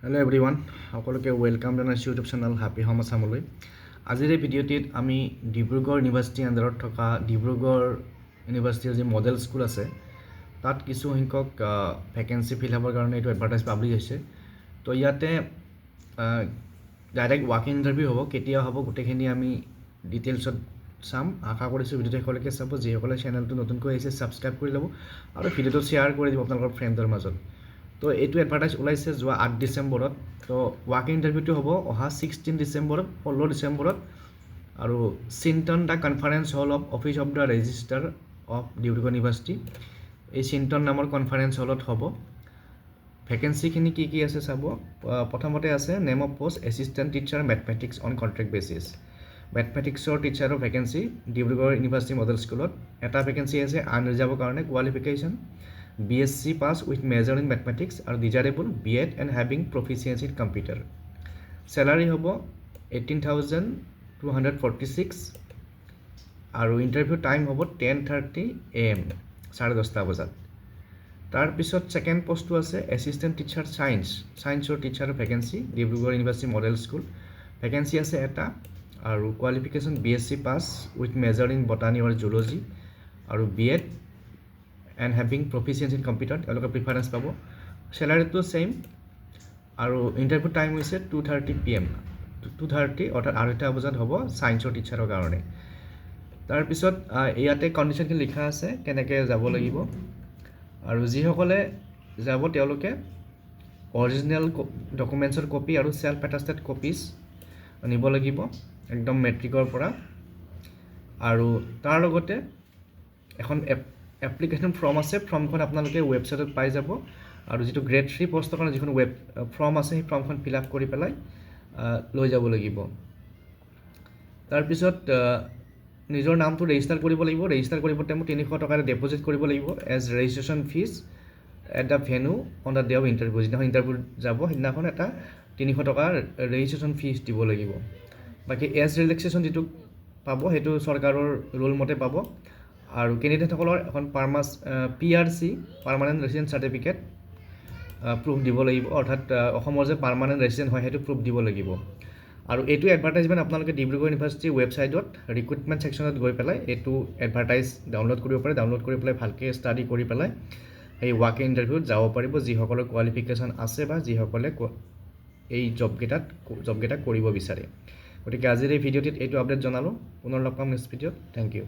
Hello everyone, সকলোকে welcome জানাইছোঁ YouTube channel happy home আসামলৈ। আজিৰ এই ভিডিঅ'টিত আমি ডিব্ৰুগড় ইউনিভাৰ্চিটি আণ্ডাৰত থকা ডিব্ৰুগড় ইউনিভাৰ্চিটিৰ যি মডেল স্কুল আছে তাত কিছু সংখ্যক ভেকেন্সি ফিল হ'বৰ কাৰণে এইটো এডভাৰটাইজ পাব্লিছ হৈছে। তো ইয়াতে ডাইৰেক্ট ৱাক ইন ইণ্টাৰভিউ হ'ব, কেতিয়া হ'ব গোটেইখিনি আমি ডিটেইলছত চাম। আশা কৰিছোঁ ভিডিঅ'টো শেষলৈকে চাব। যিসকলে চেনেলটো নতুনকৈ আহিছে ছাবস্ক্ৰাইব কৰি ল'ব আৰু ভিডিঅ'টো শ্বেয়াৰ কৰি দিব আপোনালোকৰ ফ্ৰেণ্ডৰ মাজত। তো এইটো এডভাৰটাইজ ওলাইছে যোৱা 8 ডিচেম্বৰত। তো ৱাক ইন ইণ্টাৰভিউটো হ'ব অহা 16 ডিচেম্বৰত, 16 ডিচেম্বৰত আৰু Chintan the conference hall office of the registrar of Dibrugarh University, এই চিণ্টন নামৰ কনফাৰেন্স হলত হ'ব। ভেকেন্সিখিনি কি আছে চাব। প্ৰথমতে আছে name of post assistant teacher mathematics on contract basis. মেথমেটিক্সৰ টিচাৰৰ ভেকেন্সি ডিব্ৰুগড় ইউনিভাৰ্চিটি মডেল স্কুলত এটা ভেকেন্সি আছে আনৰিজাৰ্ভৰ কাৰণে। Qualification BSc pass with major in mathematics আৰু desirable BEd and having proficiency in computer. Salary হ'ব 18,246 আৰু ইণ্টাৰভিউ টাইম হ'ব 10:30 AM, 10:30 বজাত। তাৰপিছত ছেকেণ্ড পষ্টটো আছে এছিষ্টেণ্ট টিচাৰ ছায়েন্সৰ টিচাৰৰ vacancy Dibrugarh University model school. Vacancy আছে এটা আৰু qualification BSc pass with major in botany or zoology আৰু BEd and having proficiency in computer, তেওঁলোকে প্ৰিফাৰেঞ্চ পাব। চেলাৰীটো ছেইম আৰু ইণ্টাৰভিউ টাইম হৈছে 2:30 PM, 2:30 অৰ্থাৎ 2:30 বজাত হ'ব ছায়েন্সৰ টিচাৰৰ কাৰণে। তাৰপিছত ইয়াতে কণ্ডিশ্যনখিনি লিখা আছে কেনেকৈ যাব লাগিব আৰু যিসকলে যাব তেওঁলোকে অৰিজিনেল ডকুমেণ্টছৰ কপি আৰু ছেল্ফ এটাষ্টেড কপিজ নিব লাগিব একদম মেট্ৰিকৰ পৰা। আৰু তাৰ লগতে এখন এপ্লিকেশ্যন ফৰ্ম আছে, ফৰ্মখন আপোনালোকে ৱেবছাইটত পাই যাব। আৰু যিটো গ্ৰেড 3 পষ্টৰ কাৰণে যিখন ফৰ্ম আছে সেই ফৰ্মখন ফিল আপ কৰি পেলাই লৈ যাব লাগিব। তাৰপিছত নিজৰ নামটো ৰেজিষ্টাৰ কৰিব লাগিব। ৰেজিষ্টাৰ কৰিব টাইমত 300 টকা ডিপ'জিট কৰিব লাগিব as registration fees at the venue on the day of interview. যিদিনাখন ইণ্টাৰভিউ যাব সেইদিনাখন এটা 300 টকা ৰেজিষ্ট্ৰেশ্যন ফিজ দিব লাগিব। বাকী এজ ৰিলেক্সেশ্যন যিটো পাব সেইটো চৰকাৰৰ ৰুল মতে পাব। আৰু কেণ্ডিডেটসকলৰ এখন PRC permanent resident certificate proof দিব লাগিব, অৰ্থাৎ অসমৰ যে পাৰ্মানেণ্ট ৰেচিডেণ্ট হয় সেইটো প্ৰুফ দিব লাগিব। আৰু এইটো এডভাৰটাইজমেণ্ট আপোনালোকে ডিব্ৰুগড় ইউনিভাৰ্চিটিৰ ৱেবছাইটত ৰিক্ৰুটমেণ্ট ছেকশ্যনত গৈ পেলাই এইটো এডভাৰটাইজ ডাউনলোড কৰিব পাৰে। ডাউনলোড কৰি পেলাই ভালকৈ ষ্টাডি কৰি পেলাই সেই ৱাক ইন ইণ্টাৰভিউত যাব পাৰিব যিসকলৰ কোৱালিফিকেশ্যন আছে বা যিসকলে এই জবকেইটা কৰিব বিচাৰে। গতিকে আজিৰ এই ভিডিঅ'টিত এইটো আপডেট জনালোঁ। পুনৰ লগ পাম নেক্সট ভিডিঅ'ত। Thank U.